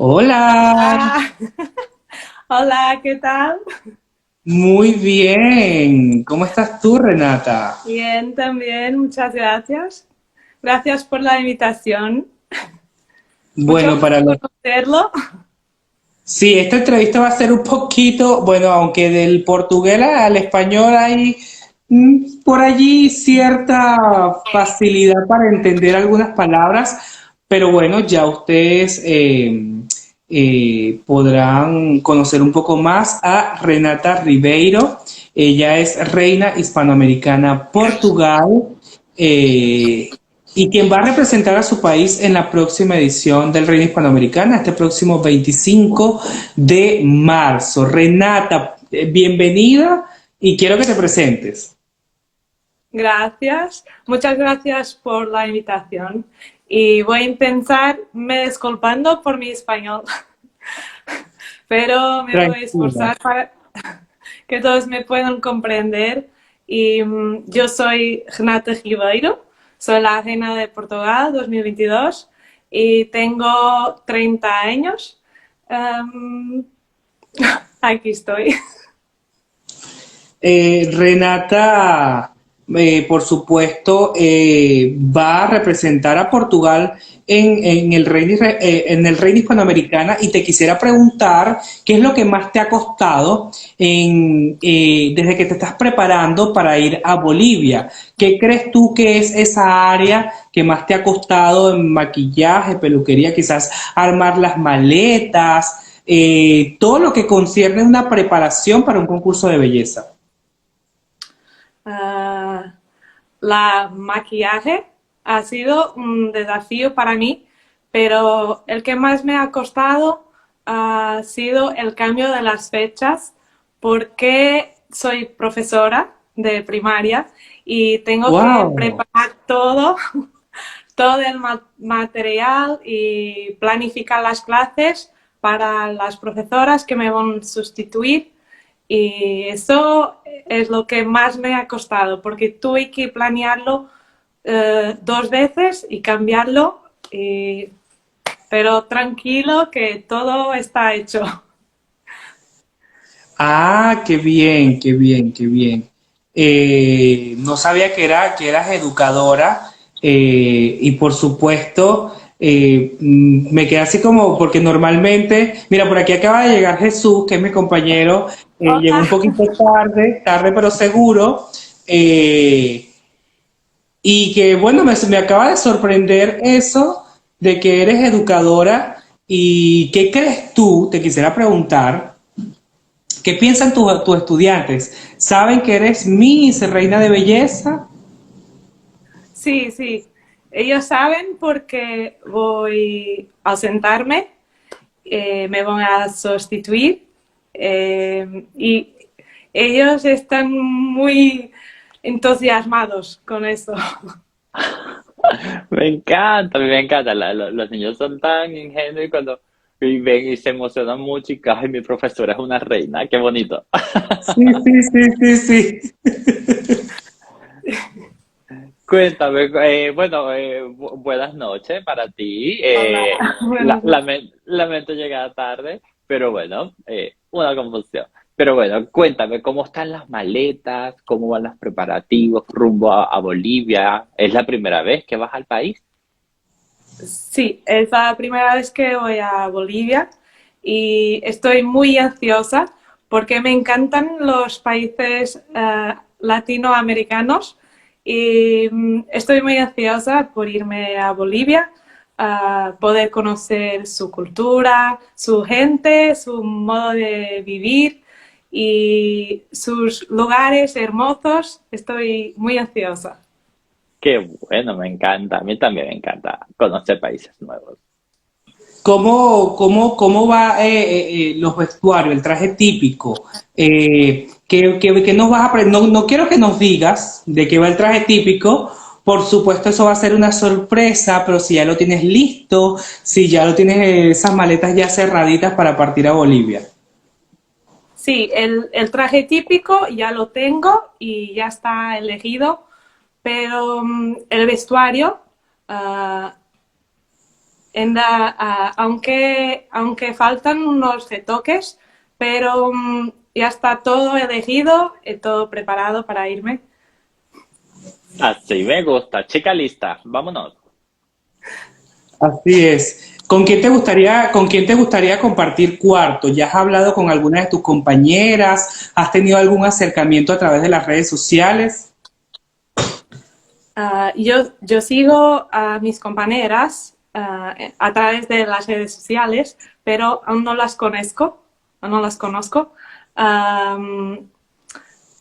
Hola, Ah, hola, ¿qué tal? muy bien. ¿Cómo estás tú, Renata? Bien, también, muchas gracias. Gracias por la invitación. Mucho Bueno, gusto conocerlo. sí, esta entrevista va a ser un poquito, bueno, aunque del portugués al español hay por allí cierta facilidad para entender algunas palabras, pero bueno, ya ustedes podrán conocer un poco más a Renata Ribeiro. Ella es reina hispanoamericana Portugal. eh, y quien va a representar a su país en la próxima edición del Reino Hispanoamericana, este próximo 25 de marzo. Renata, bienvenida y quiero que te presentes. Gracias. Muchas gracias por la invitación. Y voy a empezar me disculpando por mi español, pero me voy a Tranquila. esforzar para que todos me puedan comprender. Y yo soy Renata Ribeiro, soy la reina de Portugal 2022 y tengo 30 años. Um, Aquí estoy. Renata, por supuesto, va a representar a Portugal en el Reino Hispanoamericana y te quisiera preguntar qué es lo que más te ha costado desde que te estás preparando para ir a Bolivia. ¿Qué crees tú que es esa área que más te ha costado en maquillaje, peluquería, quizás armar las maletas, todo lo que concierne una preparación para un concurso de belleza? Uh, la maquillaje ha sido un desafío para mí, pero el que más me ha costado ha sido el cambio de las fechas, porque soy profesora de primaria y tengo que Wow. preparar todo, todo el material y planificar las clases para las profesoras que me van a sustituir. Y eso es lo que más me ha costado, porque tuve que planearlo dos veces y cambiarlo, pero tranquilo que todo está hecho. Ah, qué bien, qué bien, qué bien. No sabía que eras educadora y por supuesto me quedé así como porque normalmente, mira, por aquí acaba de llegar Jesús, que es mi compañero, llegó Hola. un poquito tarde, tarde pero seguro, eh, y que bueno, me acaba de sorprender eso de que eres educadora y ¿qué crees tú? Te quisiera preguntar. ¿Qué piensan tus estudiantes? ¿Saben que eres Miss Reina de Belleza? Sí, sí. Ellos saben porque voy a sentarme, me van a sustituir, y ellos están muy entusiasmados con eso. Me encanta, a mí me encanta. Los niños son tan ingenuos y cuando y ven y se emocionan mucho y que "Ay, mi profesora es una reina, qué bonito". Sí, sí, sí, sí, sí. Cuéntame, bueno, buenas noches para ti. Hola. Buenas noches. Lamento llegar tarde, pero bueno, una confusión. Pero bueno, cuéntame, ¿cómo están las maletas? ¿Cómo van los preparativos rumbo a Bolivia? ¿Es la primera vez que vas al país? Sí, es la primera vez que voy a Bolivia y estoy muy ansiosa porque me encantan los países latinoamericanos y estoy muy ansiosa por irme a Bolivia, a poder conocer su cultura, su gente, su modo de vivir y sus lugares hermosos. Estoy muy ansiosa. Qué bueno, me encanta. A mí también me encanta conocer países nuevos. ¿Cómo va los vestuarios, el traje típico? ¿Qué nos vas a no, no quiero que nos digas de qué va el traje típico. Por supuesto, eso va a ser una sorpresa, pero si ya lo tienes listo, si ya lo tienes esas maletas ya cerraditas para partir a Bolivia. Sí, el traje típico ya lo tengo y ya está elegido, pero el vestuario, ah, aunque faltan unos retoques, pero ya está todo elegido y todo preparado para irme. Así me gusta. Chica lista, vámonos. Así es. Con quién te gustaría compartir cuarto? ¿Ya has hablado con alguna de tus compañeras? ¿Has tenido algún acercamiento a través de las redes sociales? Yo sigo a mis compañeras a través de las redes sociales, pero aún no las conozco. Aún no las conozco.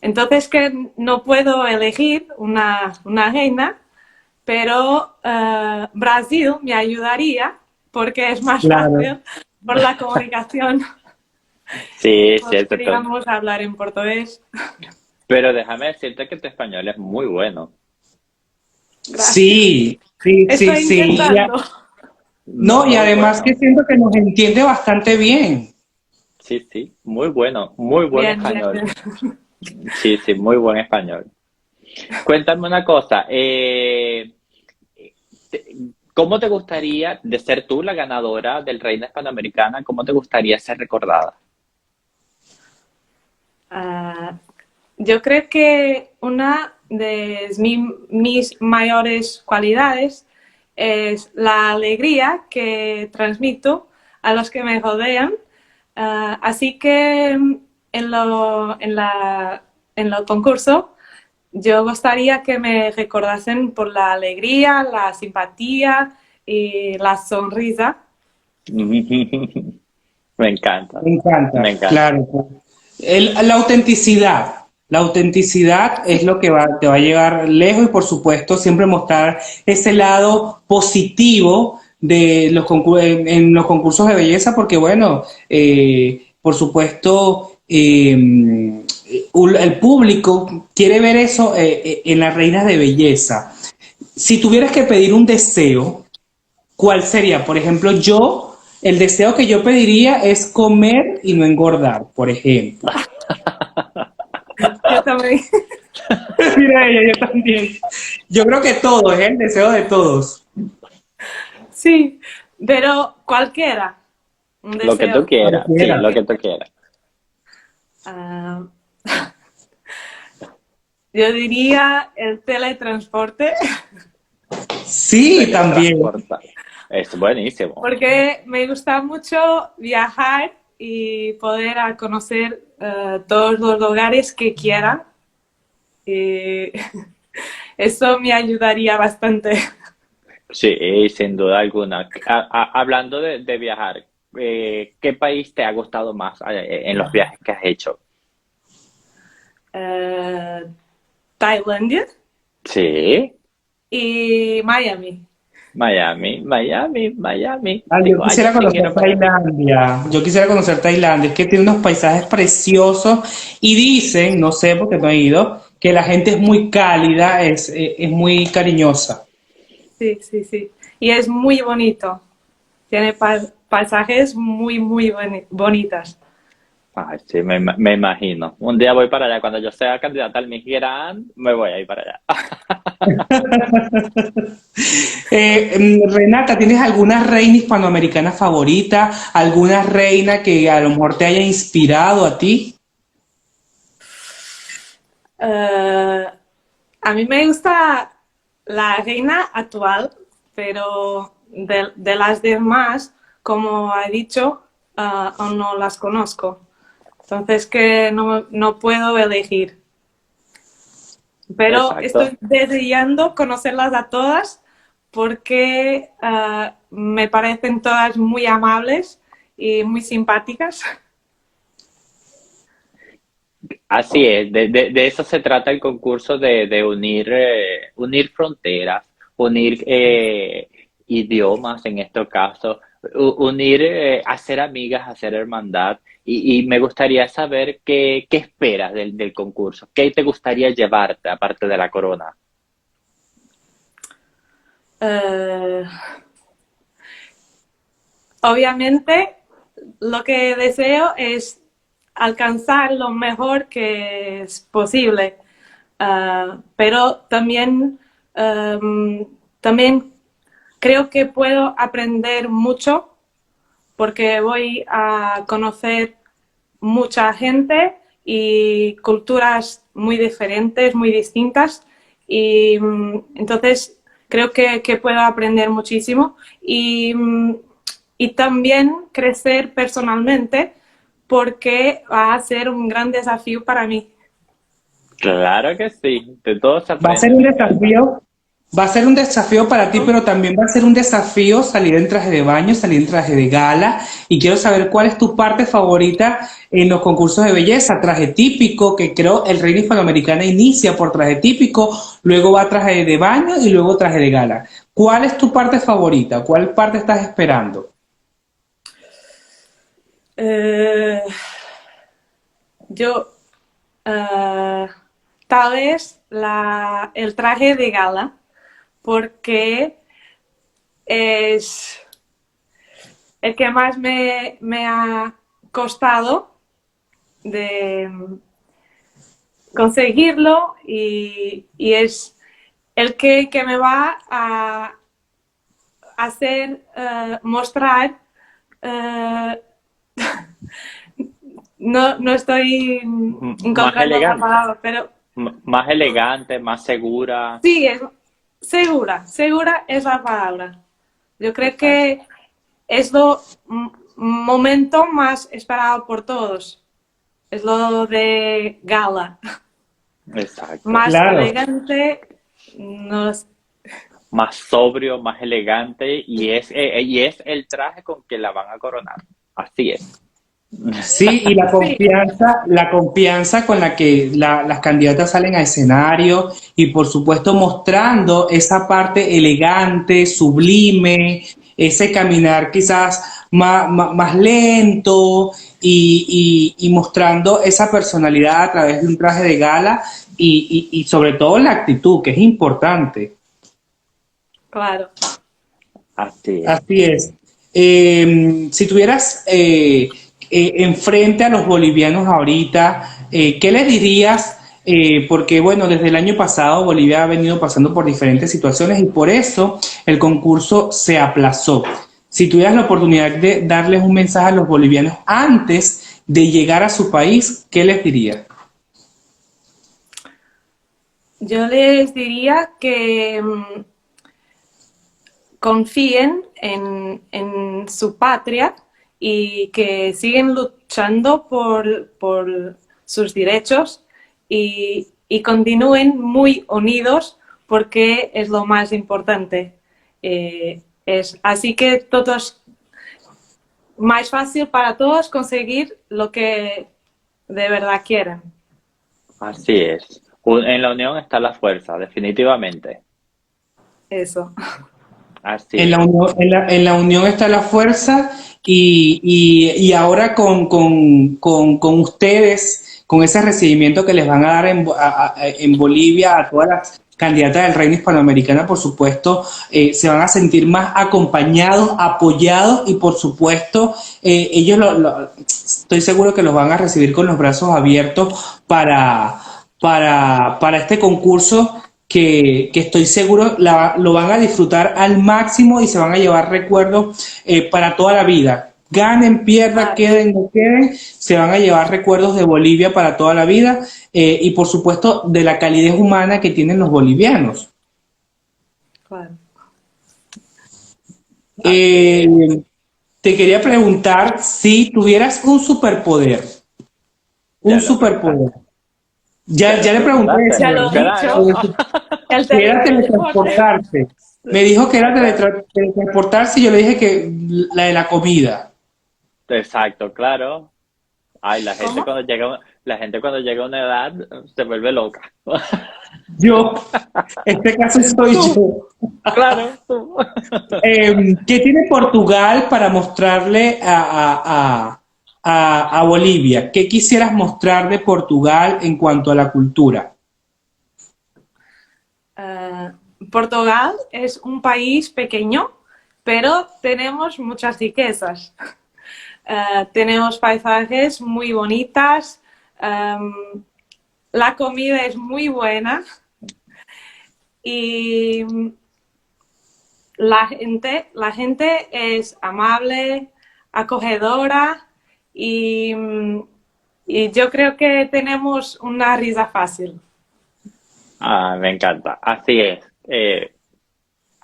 Entonces que no puedo elegir una reina, pero Brasil me ayudaría porque es más Claro. fácil por la comunicación. Sí, cierto. Podríamos hablar en portugués. Pero déjame decirte que tu español es muy bueno. Gracias. Sí, sí, sí, Estoy sí. intentando. No, y Muy además que bueno. siento que nos entiende bastante bien. Sí, sí, muy bueno. Muy buen Bien, bien, español. bien. Sí, sí, muy buen español. Cuéntame una cosa. Te- ¿Cómo te gustaría, de ser tú la ganadora del Reina Hispanoamericana, cómo te gustaría ser recordada? Ah, yo creo que una de mis mayores cualidades es la alegría que transmito a los que me rodean. Así que en lo concurso yo gustaría que me recordasen por la alegría, la simpatía y la sonrisa. Me encanta, Me encanta, me encanta. claro. La autenticidad es lo que te va a llevar lejos y por supuesto siempre mostrar ese lado positivo de en los concursos de belleza porque bueno, por supuesto el público quiere ver eso en las reinas de belleza. Si tuvieras que pedir un deseo, ¿cuál sería? Por ejemplo, el deseo que yo pediría es comer y no engordar, por ejemplo. Yo también. Mira ella, yo también. Yo creo que todos, es el deseo de todos. Sí, pero cualquiera, un Lo que tú deseo. quieras, sí, Cualquiera. lo que tú quieras. Ah, yo diría el teletransporte, Sí, también. Teletransportar. Es buenísimo. porque me gusta mucho viajar y poder conocer todos los lugares que quiera. Y eso me ayudaría bastante. Sí, sin duda alguna. Hablando de viajar, ¿qué país te ha gustado más en los viajes que has hecho? Eh, Tailandia Sí, y Miami. Miami, Miami, Miami. Yo Digo, ay, yo quisiera sí conocer quiero Miami. Tailandia. Yo quisiera conocer Tailandia. Es que tiene unos paisajes preciosos y dicen, no sé porque no he ido, que la gente es muy cálida, es muy cariñosa. Sí, sí, sí. Y es muy bonito. Tiene paisajes muy bonitas. Ay, sí, me imagino. Un día voy para allá. Cuando yo sea candidata al Miss Grand, me voy a ir para allá. Renata, ¿tienes alguna reina hispanoamericana favorita? ¿Alguna reina que a lo mejor te haya inspirado a ti? Eh, a mí me gusta la reina actual, pero de las demás, como he dicho, aún no las conozco. Entonces que no puedo elegir. Pero Exacto. estoy deseando conocerlas a todas porque me parecen todas muy amables y muy simpáticas. Así es, de eso se trata el concurso de unir, unir fronteras, unir idiomas en este caso, unir, hacer amigas, hacer hermandad. Y me gustaría saber qué esperas del concurso, qué te gustaría llevarte aparte de la corona. Eh, Obviamente, lo que deseo es alcanzar lo mejor que es posible. Pero también, también creo que puedo aprender mucho porque voy a conocer mucha gente y culturas muy diferentes, muy distintas. Y entonces creo que puedo aprender muchísimo y también crecer personalmente porque va a ser un gran desafío para mí. Claro que sí, de todo se Va a ser aprende, un me encanta. desafío, va a ser un desafío para ti, pero también va a ser un desafío salir en traje de baño, salir en traje de gala. Y quiero saber cuál es tu parte favorita en los concursos de belleza. Traje típico, que creo el Reina Hispanoamericana inicia por traje típico, luego va traje de baño y luego traje de gala. ¿Cuál es tu parte favorita? ¿Cuál parte estás esperando? Eh, yo eh, tal vez el traje de gala porque es el que más me ha costado de conseguirlo y es el que me va a hacer mostrar, eh, no estoy Más encontrando la elegante, palabra, pero más elegante, más segura. sí, es segura es la palabra. Yo creo Exacto, que es lo momento más esperado por todos. Es lo de gala. exacto. Más Claro. elegante, no, Más sobrio, más elegante y es el traje con que la van a coronar. Así es. Sí, y sí, la confianza con la que las candidatas salen a escenario y por supuesto mostrando esa parte elegante, sublime, ese caminar quizás más lento y mostrando esa personalidad a través de un traje de gala y sobre todo la actitud, que es importante. claro. Así es. Así es. Si tuvieras enfrente a los bolivianos ahorita, ¿qué les dirías? Porque bueno, desde el año pasado Bolivia ha venido pasando por diferentes situaciones y por eso el concurso se aplazó. Si tuvieras la oportunidad de darles un mensaje a los bolivianos antes de llegar a su país, ¿qué les dirías? Yo les diría que confíen en su patria y que siguen luchando por sus derechos y continúen muy unidos porque es lo más importante. Así que todos, más fácil para todos conseguir lo que de verdad quieren. Así es. En la unión está la fuerza, definitivamente. Eso. Así En la es. unión, en la unión está la fuerza y ahora con ustedes, con ese recibimiento que les van a dar en Bolivia a todas las candidatas del Reino Hispanoamericana, por supuesto, se van a sentir más acompañados, apoyados y por supuesto ellos estoy seguro que los van a recibir con los brazos abiertos para este concurso que estoy seguro lo van a disfrutar al máximo y se van a llevar recuerdos para toda la vida. Ganen, pierdan, Claro, queden, no queden, se van a llevar recuerdos de Bolivia para toda la vida y por supuesto de la calidez humana que tienen los bolivianos. claro. Así Eh, es. Te quería preguntar si tuvieras un Ya lo superpoder. preguntaste. Ya Ya lo le pregunté eso, Ya preguntaste. lo he ¿verdad? dicho. Claro. El Que era teletransporte. teletransportarse. Me dijo que era Claro. teletransportarse y yo le dije que la de la comida. Exacto, claro. Ay, ¿Cómo? la gente cuando llega a una edad se vuelve loca. Yo, este caso soy Tú, yo. claro, tú. ¿Qué tiene Portugal para mostrarle a Bolivia? ¿Qué quisieras mostrar de Portugal en cuanto a la cultura? Eh, Portugal es un país pequeño, pero tenemos muchas riquezas. Tenemos paisajes muy bonitas, la comida es muy buena y la gente es amable, acogedora y, y yo creo que tenemos una risa fácil. Ah, me encanta. Así es.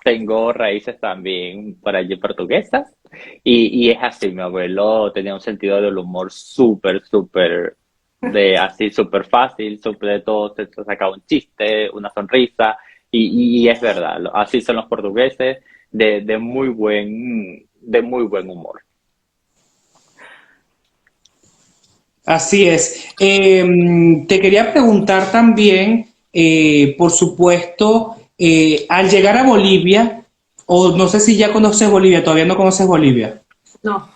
Tengo raíces también por allí portuguesas y es así. Mi abuelo tenía un sentido del humor súper, súper, de así, súper fácil, súper de todo. Se sacaba un chiste, una sonrisa y es verdad. Así son los portugueses de muy buen humor. Así es. Te quería preguntar también, por supuesto, al llegar a Bolivia, o no sé si ya conoces Bolivia, todavía no conoces Bolivia. No.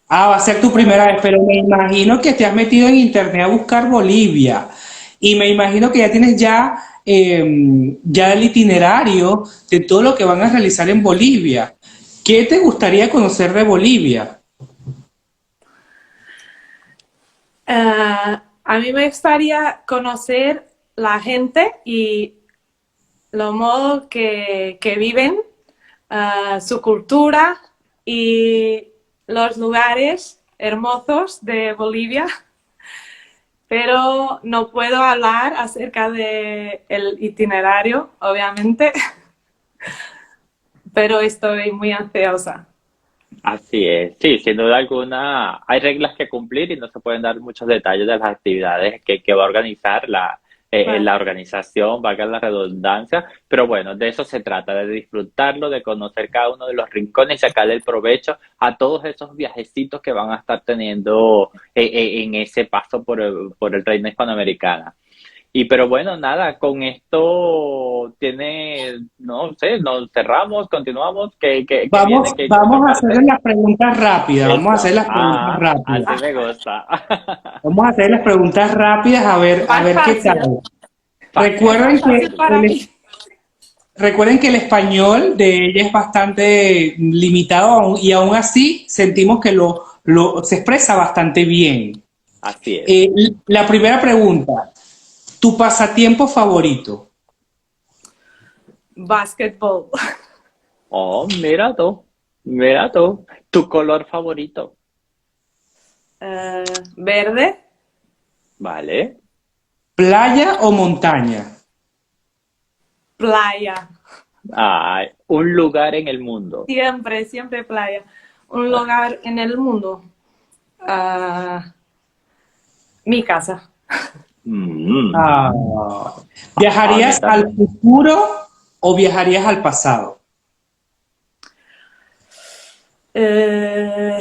Ah, va a ser tu primera vez, pero me imagino que te has metido en internet a buscar Bolivia y me imagino que ya tienes ya el itinerario de todo lo que van a realizar en Bolivia. ¿Qué te gustaría conocer de Bolivia? A mí me gustaría conocer la gente y lo modo que viven, su cultura y los lugares hermosos de Bolivia, pero no puedo hablar acerca de el itinerario, obviamente, pero estoy muy ansiosa. Así es, sí, sin duda alguna hay reglas que cumplir y no se pueden dar muchos detalles de las actividades que va a organizar Vale. la organización, valga la redundancia, pero bueno, de eso se trata, de disfrutarlo, de conocer cada uno de los rincones y sacarle el provecho a todos esos viajecitos que van a estar teniendo en ese paso por el reino hispanoamericano. Y pero bueno, nada, con esto no sé, nos cerramos, continuamos, ¿qué viene? ¿Qué hay que Vamos a hacerle tocarte? las preguntas rápidas, vamos a hacer Eso, las preguntas rápidas. así me gusta. Vamos a hacer las preguntas rápidas a Más ver qué tal. fácil, Fácil, es más Recuerden que fácil para el, mí. recuerden que el español de ella es bastante limitado y aún así sentimos que se expresa bastante bien. así es. La primera pregunta, ¿tu pasatiempo favorito? Basketball. Oh, mira tú, tu color favorito, Verde, ¿vale? ¿Playa o montaña? playa. Ay, un lugar en el mundo. Siempre, siempre playa. Un lugar en el mundo. Ah, mi casa. Mm, Ah, a mí ¿viajarías al también. futuro o viajarías al pasado? Eh,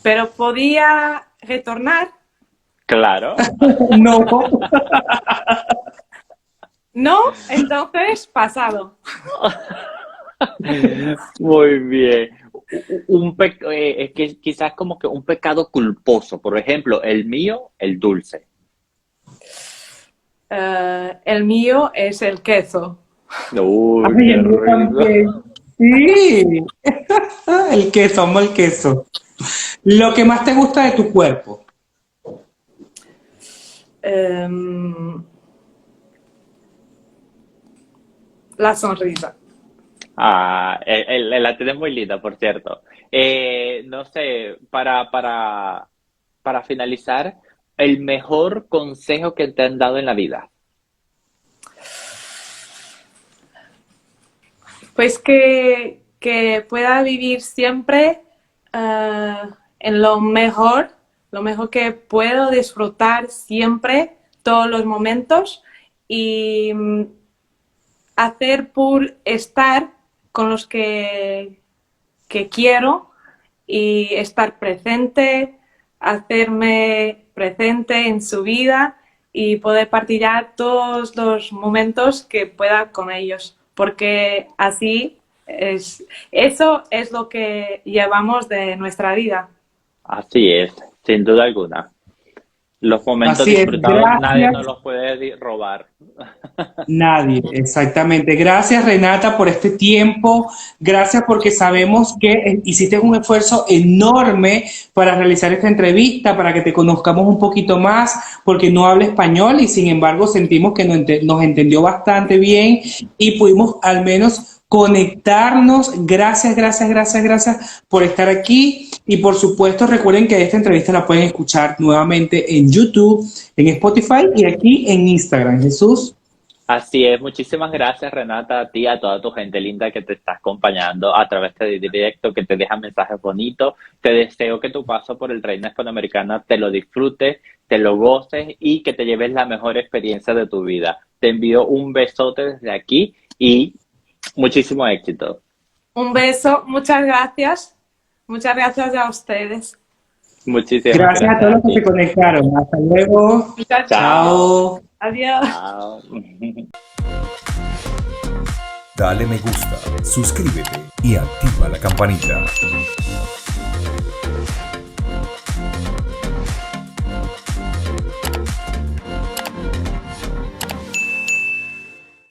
pero podía retornar. Claro. No. No, entonces pasado. Muy bien. Es que quizás como que un pecado culposo. Por ejemplo, el mío, el dulce. El mío es el queso. Uy, Ay, qué el mío rico. también. Sí, el queso, amo el queso. Lo que más te gusta de tu cuerpo. Em, la sonrisa. Ah, la tiene muy linda, por cierto. No sé, para finalizar, el mejor consejo que te han dado en la vida. Pues que pueda vivir siempre en lo mejor que puedo, disfrutar siempre todos los momentos y hacer por estar con los que quiero y estar presente, hacerme presente en su vida y poder partillar todos los momentos que pueda con ellos, porque así eso es lo que llevamos de nuestra vida. Así es, sin duda alguna. Los momentos Así es, disfrutados nadie nos gracias. los puede robar. Nadie, exactamente. Gracias, Renata, por este tiempo. Gracias porque sabemos que hiciste un esfuerzo enorme para realizar esta entrevista, para que te conozcamos un poquito más, porque no habla español y sin embargo sentimos que nos entendió bastante bien y pudimos al menos conectarnos. Gracias, gracias, gracias, gracias por estar aquí. Y por supuesto, recuerden que esta entrevista la pueden escuchar nuevamente en YouTube, en Spotify y aquí en Instagram. Jesús. Así es, muchísimas gracias Renata, a ti, a toda tu gente linda que te está acompañando a través de directo, que te deja mensajes bonitos. Te deseo que tu paso por el Reina Hispanoamericana te lo disfrutes, te lo goces y que te lleves la mejor experiencia de tu vida. Te envío un besote desde aquí y muchísimo éxito. Un beso, muchas gracias. Muchas gracias a ustedes. Muchísimas Gracias a todos los que se conectaron. Hasta luego. Chao, Chao. Adiós. Chao. Dale me gusta, suscríbete y activa la campanita.